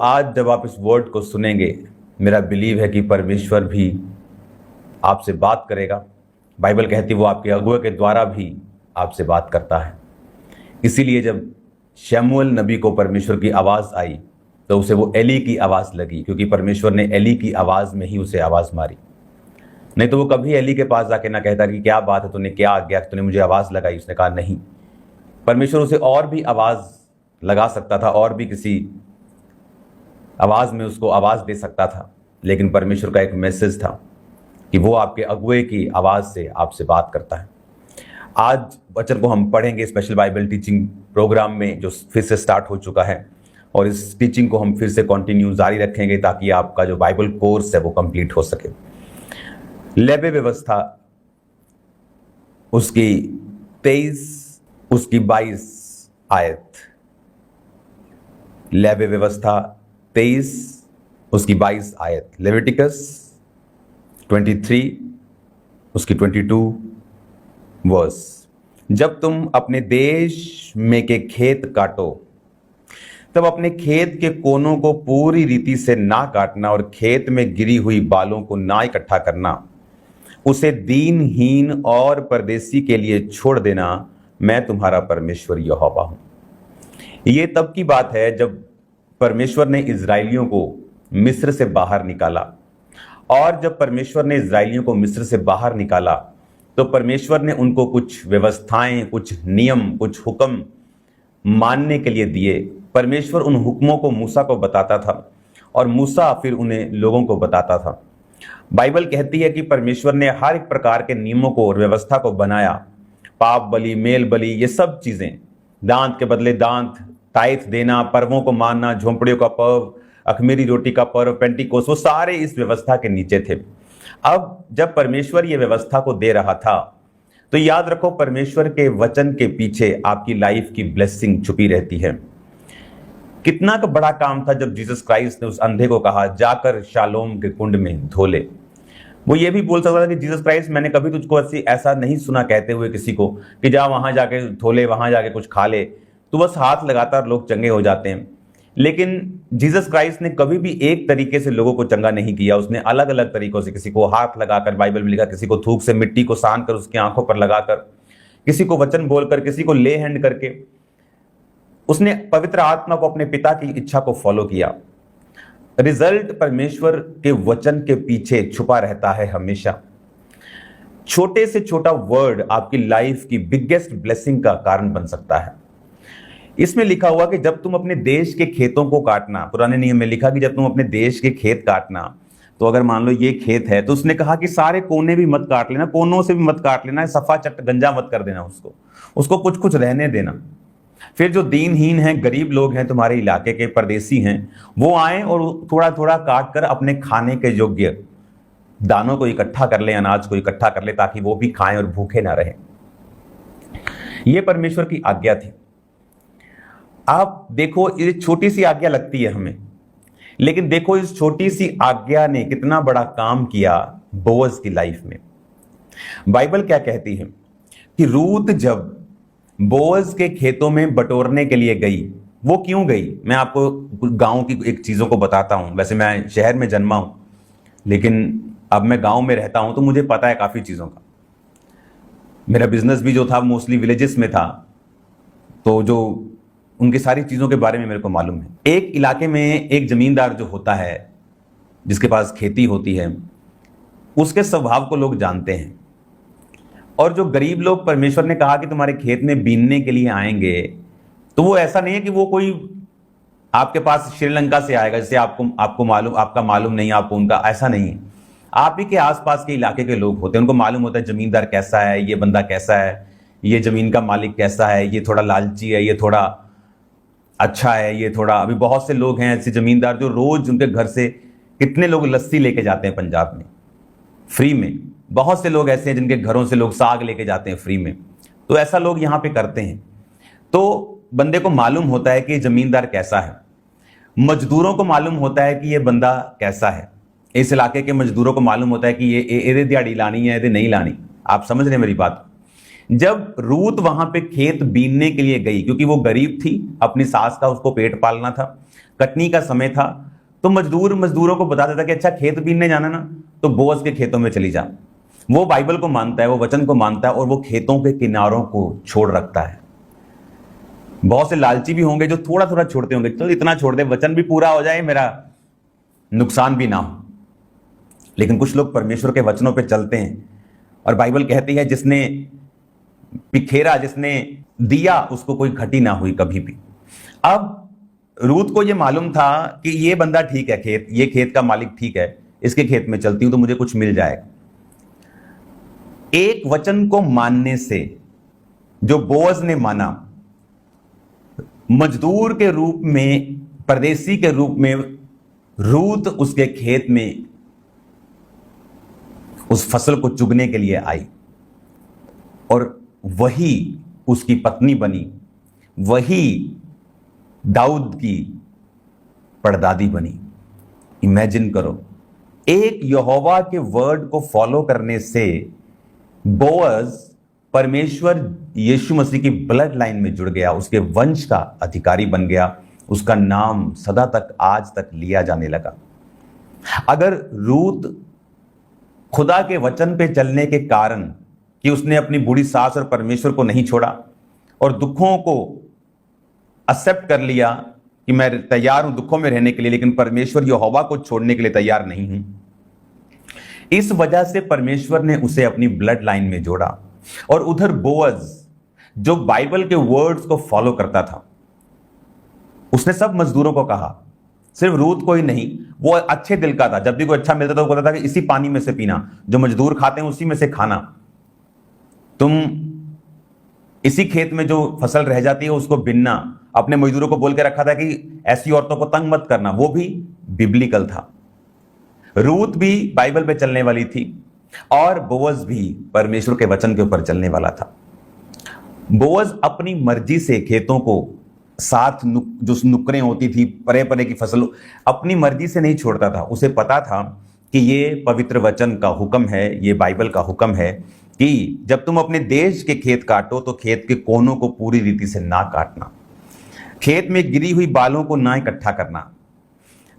आज जब आप इस वर्ड को सुनेंगे, मेरा बिलीव है कि परमेश्वर भी आपसे बात करेगा। बाइबल कहती है वो आपके अगुए के द्वारा भी आपसे बात करता है। इसीलिए जब शमूएल नबी को परमेश्वर की आवाज़ आई तो उसे वो एली की आवाज़ लगी, क्योंकि परमेश्वर ने एली की आवाज़ में ही उसे आवाज़ मारी। नहीं तो वो कभी एली के पास जाके ना कहता कि क्या बात है, तूने क्या आज्ञा, तूने मुझे आवाज़ लगाई। उसने कहा नहीं। परमेश्वर उसे और भी आवाज़ लगा सकता था, और भी किसी आवाज़ में उसको आवाज़ दे सकता था, लेकिन परमेश्वर का एक मैसेज था कि वो आपके अगुए की आवाज़ से आपसे बात करता है। आज वचन को हम पढ़ेंगे स्पेशल बाइबल टीचिंग प्रोग्राम में, जो फिर से स्टार्ट हो चुका है, और इस टीचिंग को हम फिर से कंटिन्यू जारी रखेंगे ताकि आपका जो बाइबल कोर्स है वो कंप्लीट हो सके। लेवे व्यवस्था उसकी 23 उसकी 22 आयत। लेवे व्यवस्था 23 उसकी 22 आयत। लेविटिकस 23 उसकी 22 वर्स। जब तुम अपने देश में के खेत काटो तब अपने खेत के कोनों को पूरी रीति से ना काटना, और खेत में गिरी हुई बालों को ना इकट्ठा करना। उसे दीनहीन और परदेसी के लिए छोड़ देना। मैं तुम्हारा परमेश्वर यहोवा हूं। ये तब की बात है जब परमेश्वर ने इजराइलियों को मिस्र से बाहर निकाला। और जब परमेश्वर ने इजराइलियों को मिस्र से बाहर निकाला तो परमेश्वर ने उनको कुछ व्यवस्थाएं, कुछ नियम, कुछ हुक्म मानने के लिए दिए। परमेश्वर उन हुक्मों को मूसा को बताता था और मूसा फिर उन्हें लोगों को बताता था। बाइबल कहती है कि परमेश्वर ने हर एक प्रकार के नियमों को और व्यवस्था को बनाया। पाप बलि, मेल बलि, ये सब चीजें, दांत के बदले दांत, ताइथ देना, पर्वों को मानना, झोंपड़ियों का पर्व, अखमीरी रोटी का पर्व, पेंटिकोस, वो सारे इस व्यवस्था के नीचे थे। अब जब परमेश्वर ये व्यवस्था को दे रहा था तो याद रखो, परमेश्वर के वचन के पीछे आपकी लाइफ की ब्लेसिंग छुपी रहती है। कितना का बड़ा काम था जब जीसस क्राइस्ट ने उस अंधे को कहा जाकर शालोम के कुंड में धो ले। वो ये भी बोल सकता था कि जीसस क्राइस्ट, मैंने कभी तुझको ऐसा नहीं सुना कहते हुए किसी को कि जा वहां जाके धो ले, वहां जाके कुछ खा ले। तो बस हाथ लगातार लोग चंगे हो जाते हैं। लेकिन जीसस क्राइस्ट ने कभी भी एक तरीके से लोगों को चंगा नहीं किया। उसने अलग अलग तरीकों से, किसी को हाथ लगाकर, बाइबल में लिखा, किसी को थूक से मिट्टी को सान कर उसकी आंखों पर लगाकर, किसी को वचन बोलकर, किसी को ले हैंड करके। उसने पवित्र आत्मा को, अपने पिता की इच्छा को फॉलो किया। रिजल्ट परमेश्वर के वचन के पीछे छुपा रहता है हमेशा। छोटे से छोटा वर्ड आपकी लाइफ की बिगेस्ट ब्लेसिंग का कारण बन सकता है। इसमें लिखा हुआ कि जब तुम अपने देश के खेतों को काटना, पुराने नियम में लिखा कि जब तुम अपने देश के खेत काटना, तो अगर मान लो ये खेत है तो उसने कहा कि सारे कोने भी मत काट लेना, कोनों से भी मत काट लेना, सफा चट गंजा मत कर देना, उसको कुछ कुछ रहने देना। फिर जो दीनहीन हैं, गरीब लोग हैं, तुम्हारे इलाके के परदेसी हैं, वो आए और थोड़ा थोड़ा काट कर अपने खाने के योग्य दानों को इकट्ठा कर ले, अनाज को इकट्ठा कर ले, ताकि वो भी खाएं और भूखे ना रहें। ये परमेश्वर की आज्ञा थी। आप देखो, ये छोटी सी आज्ञा लगती है हमें, लेकिन देखो इस छोटी सी आज्ञा ने कितना बड़ा काम किया बोअज की लाइफ में। बाइबल क्या कहती है कि रूत जब बोअज के खेतों में बटोरने के लिए गई, वो क्यों गई? मैं आपको गांव की एक चीजों को बताता हूं। वैसे मैं शहर में जन्मा हूं, लेकिन अब मैं गांव में रहता हूं तो मुझे पता है काफी चीजों का। मेरा बिजनेस भी जो था मोस्टली विलेजेस में था, तो जो उनकी सारी चीजों के बारे में मेरे को मालूम है। एक इलाके में एक जमींदार जो होता है, जिसके पास खेती होती है, उसके स्वभाव को लोग जानते हैं। और जो गरीब लोग परमेश्वर ने कहा कि तुम्हारे खेत में बीनने के लिए आएंगे, तो वो ऐसा नहीं है कि वो कोई आपके पास श्रीलंका से आएगा, जैसे आपको मालूम, आपका मालूम नहीं, आपको उनका, ऐसा नहीं है। आप ही के आसपास के इलाके के लोग होते हैं, उनको मालूम होता है जमींदार कैसा है, ये बंदा कैसा है, ये जमीन का मालिक कैसा है, ये थोड़ा लालची है, ये थोड़ा अच्छा है, ये थोड़ा। अभी बहुत से लोग हैं ऐसे जमींदार जो रोज उनके घर से कितने लोग लस्सी लेके जाते हैं पंजाब में फ्री में। बहुत से लोग ऐसे हैं जिनके घरों से लोग साग लेके जाते हैं फ्री में। तो ऐसा लोग यहाँ पे करते हैं। तो बंदे को मालूम होता है कि ये जमींदार कैसा है। मजदूरों को मालूम होता है कि ये बंदा कैसा है। इस इलाके के मजदूरों को मालूम होता है कि ये दिहाड़ी लानी है, ये नहीं लानी। आप समझ रहे हैं मेरी बात? जब रूत वहां पे खेत बीनने के लिए गई, क्योंकि वो गरीब थी, अपनी सास का उसको पेट पालना था, कटनी का समय था, तो मजदूरों को बता देता कि अच्छा खेत बीनने जाना ना, तो बोअज के खेतों में चली जा। वो बाइबल को मानता है, वो वचन को मानता है, और वो खेतों के किनारों को छोड़ रखता है। बहुत से लालची भी होंगे जो थोड़ा थोड़ा छोड़ते होंगे, चलो इतना छोड़ दे, वचन भी पूरा हो जाए, मेरा नुकसान भी ना हो। लेकिन कुछ लोग परमेश्वर के वचनों पे चलते हैं, और बाइबल कहती है जिसने बिखेरा, जिसने दिया, उसको कोई घटी ना हुई कभी भी। अब रूत को यह मालूम था कि ये बंदा ठीक है, ये खेत का मालिक ठीक है, इसके खेत में चलती हूं तो मुझे कुछ मिल जाएगा। एक वचन को मानने से जो बोअज ने माना, मजदूर के रूप में, परदेसी के रूप में रूत उसके खेत में उस फसल को चुगने के लिए आई, और वही उसकी पत्नी बनी, वही दाऊद की परदादी बनी। इमेजिन करो, एक यहोवा के वर्ड को फॉलो करने से बोअज परमेश्वर यीशु मसीह की ब्लड लाइन में जुड़ गया, उसके वंश का अधिकारी बन गया, उसका नाम सदा तक आज तक लिया जाने लगा। अगर रूत खुदा के वचन पे चलने के कारण कि उसने अपनी बूढ़ी सास और परमेश्वर को नहीं छोड़ा और दुखों को एक्सेप्ट कर लिया कि मैं तैयार हूं दुखों में रहने के लिए, लेकिन परमेश्वर यहोवा को छोड़ने के लिए तैयार नहीं हूं, इस वजह से परमेश्वर ने उसे अपनी ब्लड लाइन में जोड़ा। और उधर बोअज जो बाइबल के वर्ड्स को फॉलो करता था, उसने सब मजदूरों को कहा, सिर्फ रूत को ही नहीं, वो अच्छे दिल का था, जब भी कोई अच्छा मिलता था वो कहता था कि इसी पानी में से पीना, जो मजदूर खाते हैं उसी में से खाना, तुम इसी खेत में जो फसल रह जाती है उसको बिनना। अपने मजदूरों को बोल के रखा था कि ऐसी औरतों को तंग मत करना, वो भी बिब्लिकल था। रूत भी बाइबल पे चलने वाली थी, और बोअज भी परमेश्वर के वचन के ऊपर चलने वाला था। बोअज अपनी मर्जी से खेतों को, साथ जो नुकरें होती थी, परे परे की फसल, अपनी मर्जी से नहीं छोड़ता था। उसे पता था कि ये पवित्र वचन का हुक्म है, ये बाइबल का हुक्म है कि जब तुम अपने देश के खेत काटो तो खेत के कोनों को पूरी रीति से ना काटना, खेत में गिरी हुई बालों को ना इकट्ठा करना,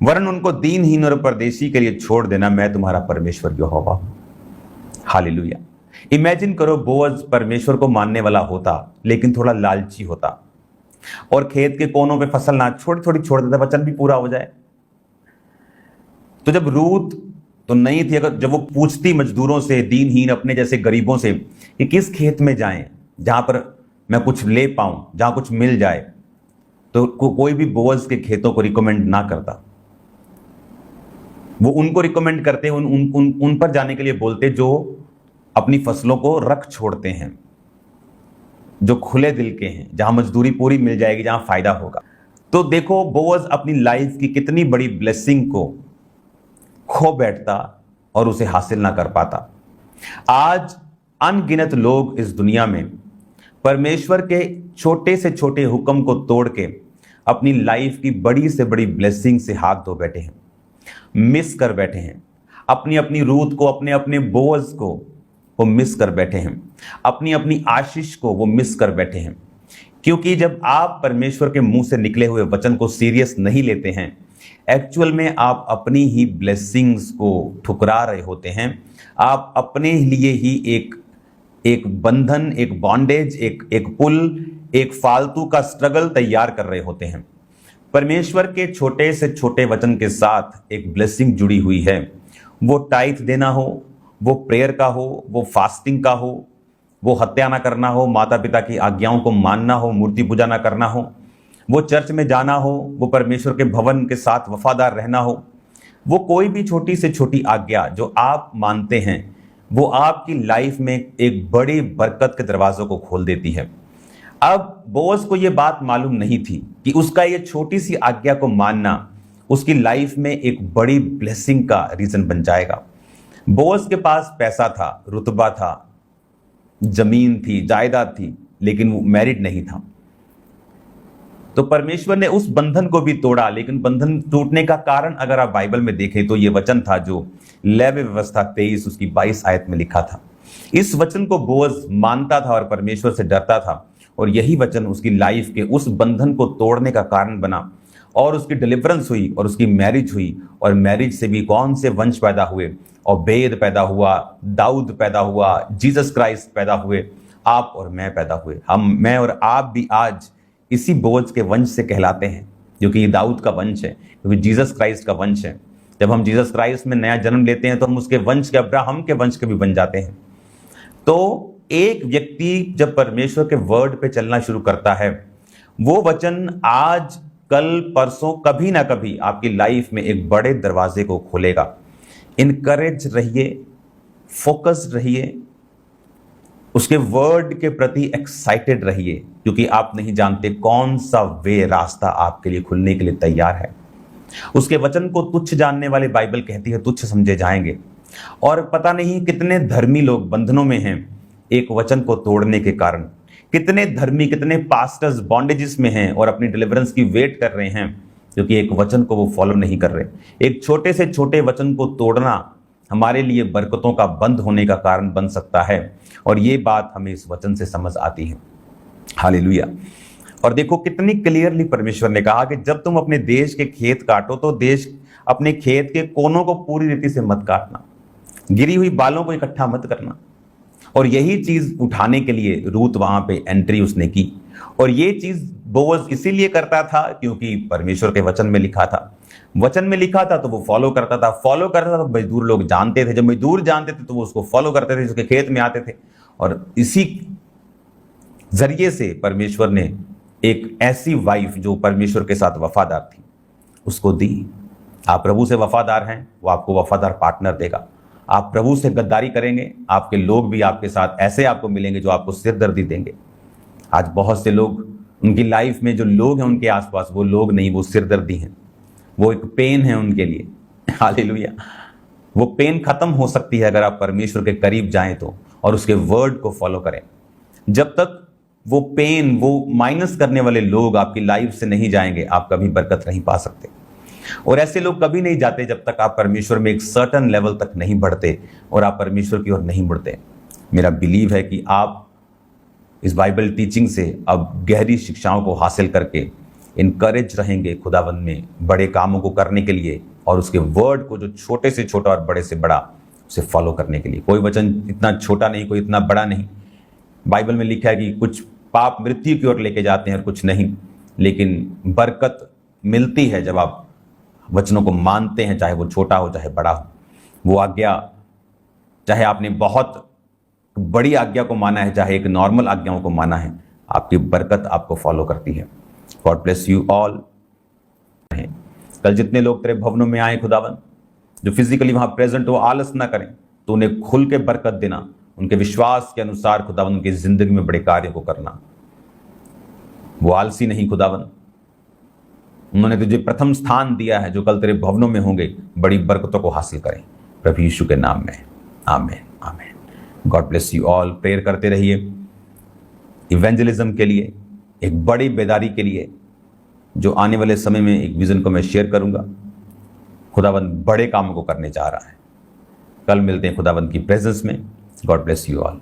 वरन उनको दीनहीन और परदेशी के लिए छोड़ देना, मैं तुम्हारा परमेश्वर यहोवा हूं। हालेलुया। इमेजिन करो, बोअज परमेश्वर को मानने वाला होता लेकिन थोड़ा लालची होता और खेत के कोनों पे फसल ना छोटी छोटी छोड़ देता, वचन भी पूरा हो जाए। तो जब रूत तो नहीं थी, अगर जब वो पूछती मजदूरों से, दीनहीन अपने जैसे गरीबों से कि किस खेत में जाएं जहां पर मैं कुछ ले पाऊं, जहां कुछ मिल जाए, तो कोई भी बोअज के खेतों को रिकमेंड ना करता। वो उनको रिकमेंड करते, उन पर जाने के लिए बोलते जो अपनी फसलों को रख छोड़ते हैं, जो खुले दिल के हैं, जहां मजदूरी पूरी मिल जाएगी, जहां फायदा होगा। तो देखो बोअज अपनी लाइफ की कितनी बड़ी ब्लेसिंग को खो बैठता और उसे हासिल ना कर पाता। आज अनगिनत लोग इस दुनिया में परमेश्वर के छोटे से छोटे हुक्म को तोड़ के अपनी लाइफ की बड़ी से बड़ी ब्लेसिंग से हाथ धो बैठे हैं, मिस कर बैठे हैं। अपनी अपनी रूत को, अपने अपने बोअज को वो मिस कर बैठे हैं, अपनी अपनी आशीष को वो मिस कर बैठे हैं। क्योंकि जब आप परमेश्वर के मुंह से निकले हुए वचन को सीरियस नहीं लेते हैं, एक्चुअल में आप अपनी ही ब्लेसिंग्स को ठुकरा रहे होते हैं। आप अपने लिए ही एक बंधन, एक बॉन्डेज, एक पुल, एक फालतू का स्ट्रगल तैयार कर रहे होते हैं। परमेश्वर के छोटे से छोटे वचन के साथ एक ब्लेसिंग जुड़ी हुई है। वो टाइथ देना हो, वो प्रेयर का हो, वो फास्टिंग का हो, वो हत्या ना करना हो, माता पिता की आज्ञाओं को मानना हो, मूर्ति पूजा ना करना हो, वो चर्च में जाना हो, वो परमेश्वर के भवन के साथ वफादार रहना हो, वो कोई भी छोटी से छोटी आज्ञा जो आप मानते हैं, वो आपकी लाइफ में एक बड़ी बरकत के दरवाजों को खोल देती है। अब बोअज को ये बात मालूम नहीं थी कि उसका ये छोटी सी आज्ञा को मानना उसकी लाइफ में एक बड़ी ब्लेसिंग का रीजन बन जाएगा। बोअज के पास पैसा था, रुतबा था, जमीन थी, जायदाद थी, लेकिन वो मैरिड नहीं था। तो परमेश्वर ने उस बंधन को भी तोड़ा। लेकिन बंधन टूटने का कारण अगर आप बाइबल में देखें तो ये वचन था जो लेवी व्यवस्था 23 उसकी 22 आयत में लिखा था इस वचन को बोअज मानता था और परमेश्वर से डरता था, और यही वचन उसकी लाइफ के उस बंधन को तोड़ने का कारण बना, और उसकी डिलीवरेंस हुई और उसकी मैरिज हुई। और मैरिज से भी कौन से वंश पैदा हुए? ओबेद पैदा हुआ, दाऊद पैदा हुआ, जीसस क्राइस्ट पैदा हुए, आप और मैं पैदा हुए। मैं और आप भी आज इसी बोझ के वंश से कहलाते हैं, क्योंकि ये दाऊद का वंश है, क्योंकि जीसस क्राइस्ट का वंश है। जब हम जीसस क्राइस्ट में नया जन्म लेते हैं तो हम उसके वंश के, अब्राहम के वंश के भी बन जाते हैं। तो एक व्यक्ति जब परमेश्वर के वर्ड पे चलना शुरू करता है, वो वचन आज कल परसों कभी ना कभी आपकी लाइफ में एक बड़े दरवाजे को खोलेगा। इनकरेज रहिए, फोकस्ड रहिए, उसके वर्ड के प्रति एक्साइटेड रहिए, क्योंकि आप नहीं जानते कौन सा वे रास्ता आपके लिए खुलने के लिए तैयार है। उसके वचन को तुच्छ जानने वाले बाइबल कहती है तुच्छ समझे जाएंगे। और पता नहीं कितने धर्मी लोग बंधनों में हैं एक वचन को तोड़ने के कारण। कितने धर्मी, कितने पास्टर्स बॉन्डेजेस में हैं और अपनी डिलीवरेंस की वेट कर रहे हैं, क्योंकि एक वचन को वो फॉलो नहीं कर रहे। एक छोटे से छोटे वचन को तोड़ना हमारे लिए बरकतों का बंद होने का कारण बन सकता है, और ये बात हमें इस वचन से समझ आती है। हालेलुया। और देखो कितनी क्लियरली परमेश्वर ने कहा कि जब तुम अपने देश के खेत काटो तो अपने खेत के कोनों को पूरी रीति से मत काटना, गिरी हुई बालों को इकट्ठा मत करना। और यही चीज उठाने के लिए रूत वहां पे एंट्री उसने की, और ये चीज बोअज इसीलिए करता था क्योंकि परमेश्वर के वचन में लिखा था। वचन में लिखा था तो वो फॉलो करता था, तो मजदूर लोग जानते थे, जब मजदूर जानते थे तो वो उसको फॉलो करते थे, उसके खेत में आते थे। और इसी जरिए से परमेश्वर ने एक ऐसी वाइफ जो परमेश्वर के साथ वफादार थी उसको दी। आप प्रभु से वफादार हैं, वो आपको वफादार पार्टनर देगा। आप प्रभु से गद्दारी करेंगे, आपके लोग भी आपके साथ ऐसे आपको मिलेंगे जो आपको सिरदर्दी देंगे। आज बहुत से लोग, उनकी लाइफ में जो लोग हैं उनके आसपास, वो लोग नहीं, वो सिरदर्दी हैं, वो एक पेन है उनके लिए। हालेलुया। वो पेन खत्म हो सकती है अगर आप परमेश्वर के करीब जाएं तो, और उसके वर्ड को फॉलो करें। जब तक वो पेन, वो माइनस करने वाले लोग आपकी लाइफ से नहीं जाएंगे, आप कभी बरकत नहीं पा सकते। और ऐसे लोग कभी नहीं जाते जब तक आप परमेश्वर में एक सर्टन लेवल तक नहीं बढ़ते और आप परमेश्वर की ओर नहीं बढ़ते। मेरा बिलीव है कि आप इस बाइबल टीचिंग से अब गहरी शिक्षाओं को हासिल करके इनकरेज रहेंगे खुदावंद में बड़े कामों को करने के लिए, और उसके वर्ड को जो छोटे से छोटा और बड़े से बड़ा उसे फॉलो करने के लिए। कोई वचन इतना छोटा नहीं, कोई इतना बड़ा नहीं। बाइबल में लिखा है कि कुछ पाप मृत्यु की ओर लेके जाते हैं और कुछ नहीं, लेकिन बरकत मिलती है जब आप वचनों को मानते हैं, चाहे वो छोटा हो चाहे बड़ा हो। वो आज्ञा, चाहे आपने बहुत बड़ी आज्ञा को माना है चाहे एक नॉर्मल आज्ञाओं को माना है, आपकी बरकत आपको फॉलो करती है। God bless you all. कल जितने लोग तेरे भवनों में आए खुदावन, जो फिजिकली वहां प्रेजेंट हो, आलस ना करें, तो उन्हें खुल के बरकत देना, उनके विश्वास के अनुसार खुदावन उनकी जिंदगी में बड़े कार्य को करना। वो आलसी नहीं खुदावन, उन्होंने तुझे प्रथम स्थान दिया है। जो कल तेरे भवनों में होंगे बड़ी बरकतों को हासिल करें, प्रभु यीशु के नाम में, आमीन आमीन। God bless you all. Prayer करते रहिए इवेंजलिज्म के लिए, एक बड़ी बेदारी के लिए, जो आने वाले समय में एक विजन को मैं शेयर करूंगा। खुदावंद बड़े कामों को करने जा रहा है। कल मिलते हैं खुदावंद की प्रेजेंस में। God bless you all.